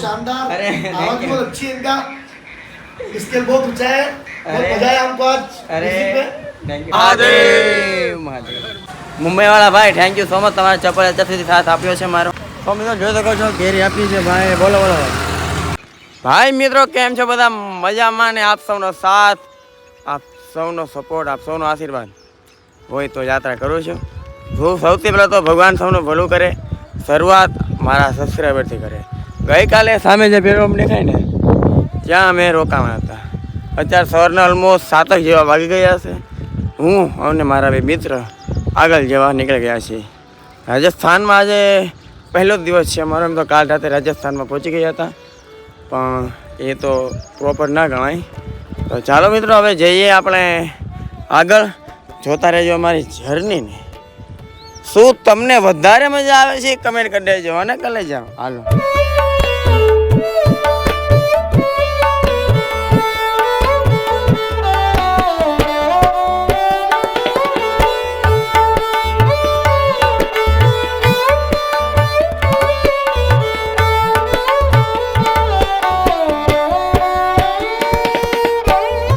शानदार, आवाज बहुत अच्छी है इनका, स्केल बहुत ऊंचा है, बहुत मजा आया हमको आज। महादेव मुंबई वाला भाई थैंक यू સો મચ તમારા ચપ્પલ અત્યારથી સાથ આપ્યો છે મારો। તો મિત્રો જોઈ શકો છો કેરી આપી છે ભાઈ, બોલો બોલો ભાઈ મિત્રો કેમ છો બધા મજામાં ને આપ સૌનો સાથ, આપ સૌનો સપોર્ટ, આપ સૌનો આશીર્વાદ હોય તો યાત્રા કરું છું। હું સૌથી પહેલાં તો ભગવાન સૌનું ભલું કરે, શરૂઆત મારા સબસ્ક્રાઈબરથી કરે। ગઈકાલે સામે જે પેટ્રોલ પંપ દેખાય ને ત્યાં અમે રોકાવાના હતા, અત્યારે સવારના ઓલમોસ્ટ 7 જેવા વાગી ગયા છે। હું અને મારા બે મિત્ર આગળ જવા નીકળી ગયા છીએ રાજસ્થાનમાં। આજે પહેલો જ દિવસ છે અમારો, એમ તો કાલ રાતે રાજસ્થાનમાં પહોંચી ગયા હતા પણ એ તો પ્રોપર ના ગણાય। તો ચાલો મિત્રો હવે જઈએ આપણે આગળ, જોતા રહેજો અમારી જર્નીને। શું તમને વધારે મજા આવે છે કમેન્ટ કરી દેજો અને કરી જાઓ। હાલો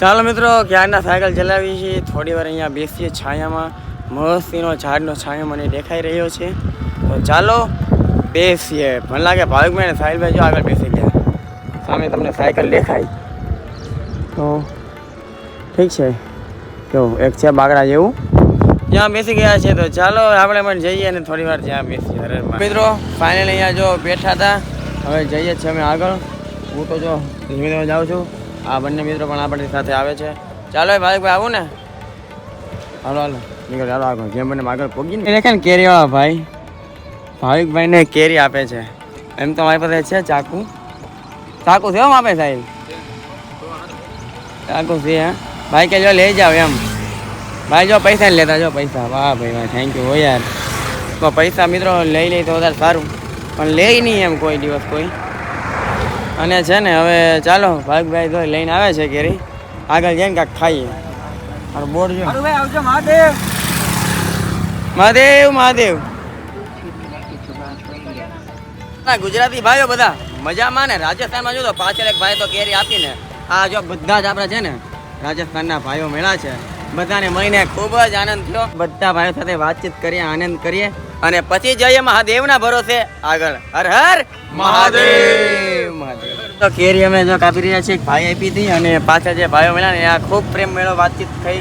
ચાલો મિત્રો ક્યારના સાયકલ ચલાવી છે, થોડી વાર અહીંયા બેસીએ છાયામાં, મસ્તીનો ઝાડનો છાયો મને દેખાઈ રહ્યો છે। તો ચાલો બેસીએ। મને લાગે ભાવિકભાઈ ને સાહિલભાઈ જો આગળ બેસી ગયા, સામે તમને સાયકલ દેખાય તો ઠીક છે, કેવું એક છે બાગડા જેવું ત્યાં બેસી ગયા છે। તો ચાલો આપણે પણ જઈએ અને થોડી વાર ત્યાં બેસીએ। અરે મિત્રો ફાઇનલ અહીંયા જો બેઠા હતા, હવે જઈએ છીએ અમે આગળ। હું તો જો ધીમે ધીમે જાઉં છું, આ બંને મિત્રો પણ આપણી સાથે આવે છે। ચાલો ભાવિકભાઈ આવું ને, હાલો હાલો નીકળ, ચાલો આગળ જેમ બને આગળ પહોંચી ને દેખાય ને કેરીવાળા ભાઈ, ભાવિકભાઈને કેરી આપે છે। એમ તો મારી પાસે છે ચાકુ, ચાકુ છે એમ આપે સાહેબ, ચાકુ છે હે ભાઈ કે જો લઈ જાઓ એમ ભાઈ, જો પૈસા ને લેતા જો પૈસા, વાહ ભાઈ વાહ થેન્ક યુ હો યાર। તો પૈસા મિત્રો લઈ લે તો વધારે સારું, પણ લે નહીં એમ કોઈ દિવસ કોઈ। અને છે ને હવે ચાલો ભાવિકભાઈ તો લઈને આવે છે કેરી, આગળ જઈને કાંઈક ખાઈએ। મારું બોર્ડ જો મહાદેવ મહાદેવ મહાદેવ। ના ગુજરાતી ભાઈઓ બધા મજામાં ને? રાજસ્થાનમાં જો તો પાછળ એક ભાઈ તો કેરી આપીને, આ જો બધા જ આપણે છે ને રાજસ્થાનના ભાઈઓ મળ્યા છે, બધાને મળીને ખૂબ જ આનંદ થયો। બધા ભાઈઓ સાથે વાતચીત કરીએ, આનંદ કરીએ અને પછી જઈએ મહાદેવના ભરોસે આગળ। હર હર મહાદેવ મહાદેવ। તો કેરી અમે જો કાપી રહ્યા છીએ, ભાઈ આપી હતી અને પાછળ જે ભાઈઓ મળ્યા ને ત્યાં ખૂબ પ્રેમ મેળો વાતચીત થઈ।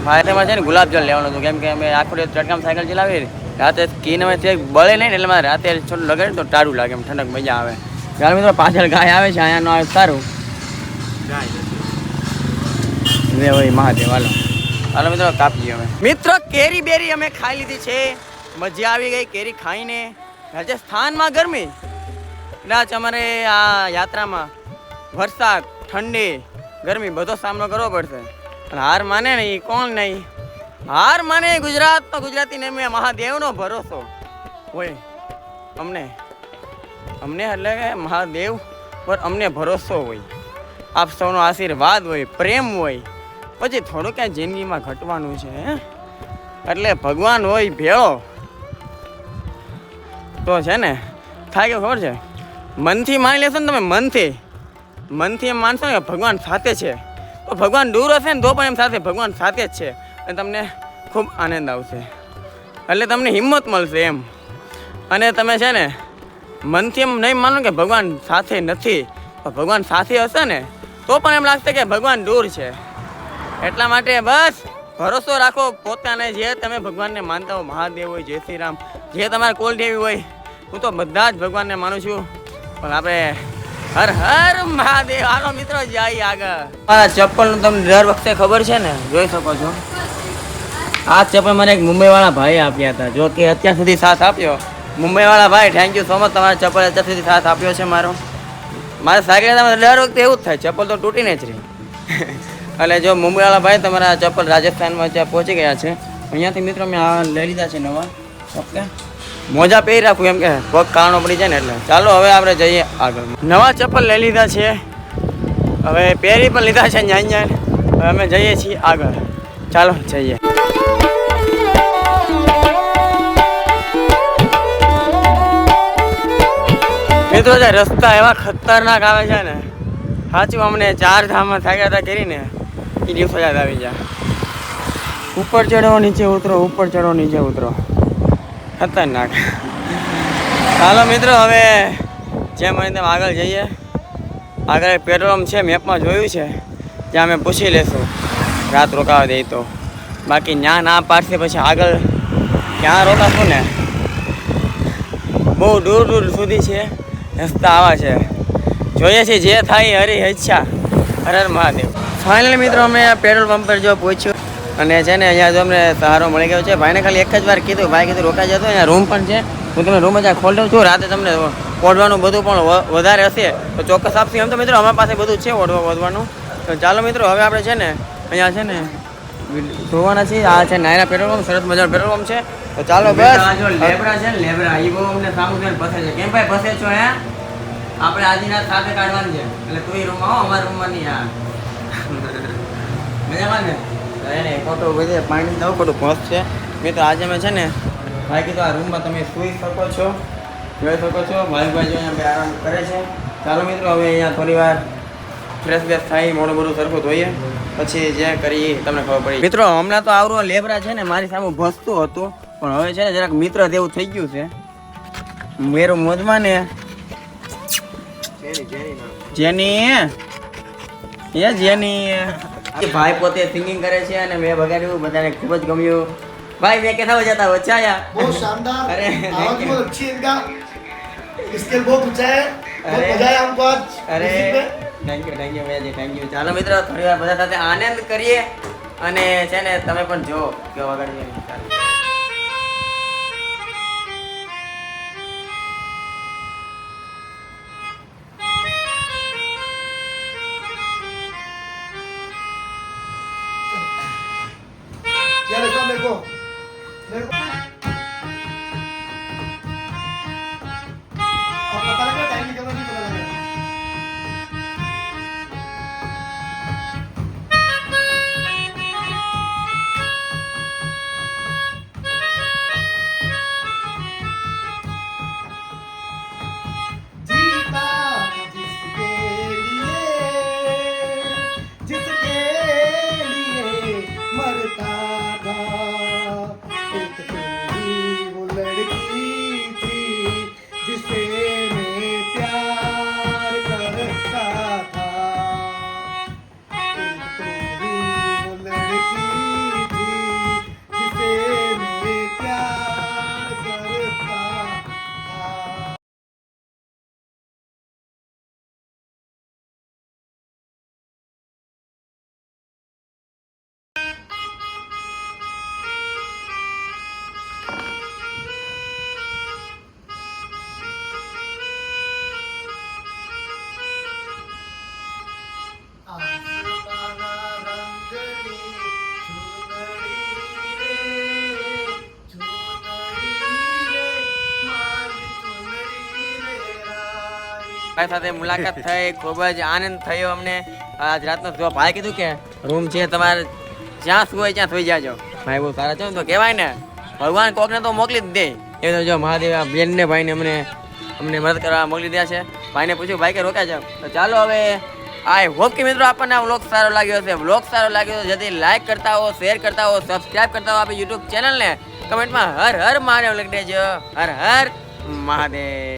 ભાઈ તેમાં છે ને ગુલાબજળ લેવાનું હતું, કેમ કે અમે આખો દિવસ ચટકામ સાયકલ ચલાવી, રાતે સ્કીન અમે બળે નહીં એટલે મારે રાતે થોડું લગાડે તો ટાળું લાગે, એમ ઠંડક મજા આવે। ચાલો મિત્રો પાછળ ગાય આવે છે, અહીંયા નો આવે સારું રે હોય મહાદેવ। હાલો હાલો મિત્રો કાપીએ અમે। મિત્રો કેરી બેરી અમે ખાઈ લીધી છે, મજા આવી ગઈ કેરી ખાઈને। રાજસ્થાનમાં ગરમી કદાચ અમારે આ યાત્રામાં વરસાદ, ઠંડી, ગરમી બધો સામનો કરવો પડશે, અને હાર માને નહીં કોણ નહીં, હાર માને ગુજરાત તો ગુજરાતીને મેં મહાદેવનો ભરોસો હોય અમને, અમને એટલે કે મહાદેવ પર અમને ભરોસો હોય, આપ સૌનો આશીર્વાદ હોય, પ્રેમ હોય, પછી થોડું ક્યાંય જિંદગીમાં ઘટવાનું છે એટલે ભગવાન હોય ભેળો તો છે ને થાય કે ખબર છે, મનથી માની લેશો ને તમે, મનથી એમ માનશો ને કે ભગવાન સાથે છે, તો ભગવાન દૂર હશે ને તો પણ એમ સાથે ભગવાન સાથે જ છે, અને તમને ખૂબ આનંદ આવશે, એટલે તમને હિંમત મળશે એમ। અને તમે છે ને મનથી એમ નહીં માનો કે ભગવાન સાથે નથી, તો ભગવાન સાથે હશે ને તો પણ એમ લાગશે કે ભગવાન દૂર છે। એટલા માટે બસ ભરોસો રાખો પોતાને, જે તમે ભગવાનને માનતા હો, મહાદેવ હોય, જય શ્રી રામ, જે તમારે કુલદેવી હોય, હું તો બધા જ ભગવાનને માનું છું, પણ આપણે હર હર મહાદેવ। હાલો મિત્રો જઈએ આગળ। મારા ચપ્પલનું તમને દર વખતે ખબર છે ને, જોઈ શકો છો આ ચપ્પલ મને એક મુંબઈવાળા ભાઈ આપ્યા હતા, જો કે અત્યાર સુધી સાથ આપ્યો। મુંબઈવાળા ભાઈ થેન્ક યુ સો મચ, તમારા ચપ્પલ અત્યાર સુધી સાથ આપ્યો છે મારો। મારા સાયકલ દર વખતે એવું જ થાય, ચપ્પલ તો તૂટીને જ રહી। એટલે જો મુંબઈવાળા ભાઈ તમારા ચપ્પલ રાજસ્થાનમાં ત્યાં પહોંચી ગયા છે, અહીંયાથી મિત્રો મેં આ લઈ લીધા છે નવા, ઓકે મોજા પહેરી રાખું એમ કે પગ કારણો પડી જાય ને એટલે। ચાલો હવે આપણે જઈએ આગળ। નવા ચપ્પલ લઈ લીધા છે, હવે પહેરી પણ લીધા છે ન્યા, હવે અમે જઈએ છીએ આગળ। ચાલો જઈએ। મિત્રો જે રસ્તા એવા ખતરનાક આવે છે ને, સાચું અમને 4 ધામમાં થાક્યા હતા કરીને એ દિવસો યાદ આવી જાય. ઉપર ચડો નીચે ઉતરો, ઉપર ચડો નીચે ઉતરો, ખતરનાક. ચાલો મિત્રો હવે જેમ મને તેમ આગળ જઈએ. આગળ પેટ્રોલ પંપ છે, મેપમાં જોયું છે, ત્યાં અમે પૂછી લેશું રાત રોકાવા દઈએ તો. બાકી ત્યાં ના પાડશે પછી આગળ ક્યાં રોકાશું ને. બહુ દૂર દૂર સુધી છે રસ્તા આવા છે. જોઈએ છીએ જે થાય હરી ઈચ્છા. હર હર મહાદેવ. ફાઇનલી મિત્રો અમે પેટ્રોલ પંપ પર જો પહોંચ્યું અને છે ને અહીંયા જો અમને સહારો મળી ગયો છે. ભાઈને ખાલી એક જ વાર કીધું, ભાઈ કીધું રોકાઈ જતો. અહીંયા રૂમ પણ છે, હું તમે રૂમ જ ખોલી દઉં છું. રાતે તમને ઓઢવાનું બધું પણ વધારે હશે તો ચોક્કસ આપશે. એમ તો મિત્રો અમારી પાસે બધું છે ઓઢવા વધવાનું. તો ચાલો મિત્રો હવે આપણે છે ને અહીંયા છે ને જોવાના છીએ. આ છે નાયરા પેટ્રોલ પંપ, સરસ મજાનો પેટ્રોલ પંપ છે. તો ચાલો બસ. જો લેબરા છે ને, લેબરા એ બહુ અમને સામું જોઈને ફસે છે. કેમ ભાઈ ફસે છો હે? આપણે આજી રાત સાથે કાઢવાની છે એટલે તું એ રૂમમાં આવો, અમારા રૂમમાં નહીં. આ મજામાં ને એને ખોટું બધે પાણી દઉં, ખોટું ભોસ છે. મિત્રો આજે અમે છે ને ભાઈ કીધું આ રૂમમાં તમે સૂઈ શકો છો, જોઈ શકો છો. ભાઈ જો અહીંયા આરામ કરે છે. ચાલો મિત્રો હવે અહીંયા થોડી વાર ફ્રેશ બેશ થાય, મોડું બધું સરખું ધોઈએ, પછી જે કરી તમને ખબર પડી. મિત્રો હમણાં તો આવડું લેબરા છે ને મારી સામે ભસતું હતું, પણ હવે છે ને જરાક મિત્ર જેવું થઈ ગયું છે. મેરું મોજમાં ને જેની ભાઈ પોતે સિંગિંગ કરે છે અને મેં બગાડ્યું, બધાને ખૂબ જ ગમ્યું. भाई मैं कैसा हो जाता बच्चा यार? बहुत शानदार, अरे आवाज बहुत अच्छी है इनका, स्केल बहुत ऊंचा है, बहुत मजा आया हमको आज. अरे थैंक यू भैया जी, थैंक यू. ચાલો મિત્રો થોડી વાર બધા સાથે આનંદ કરીએ અને છે ને તમે પણ જો કે વગાડીએ. यार ऐसा मेरे को अब पता लगा टाइम निकलना नहीं पता लगा. जीता जिसके लिए मरता था, एक तेरी वो लड़की थी जिसे मैं प्यार करता था, एक तेरी वो लड़की थी जिसे मैं प्यार करता था. ભાઈ સાથે મુલાકાત થઈ, ખૂબ જ આનંદ થયો અમને. આજ રાતનો જો ભાઈ કીધું કે રૂમ છે તમારે, જ્યાં શું હોય ત્યાં સુઈ જાજો. ભાઈ બહુ સારા છે ને, તો કહેવાય ને ભગવાન કોકને તો મોકલી જ દે. એ તો જો મહાદેવ બેનને ભાઈને અમને મદદ કરવા મોકલી દે છે. ભાઈને પૂછ્યું ભાઈ કે રોક્યા જાવ. તો ચાલો હવે આઈ હોપ કે મિત્રો આપણને આ વ્લોગ સારો લાગ્યો હશે. વ્લોગ સારો લાગ્યો તો જલ્દી લાઈક કરતા હો, શેર કરતા હો, સબસ્ક્રાઈબ કરતા હો આપણી યુટ્યુબ ચેનલને. કમેન્ટમાં હર હર મહાદેવ લખી દેજો. હર હર મહાદેવ.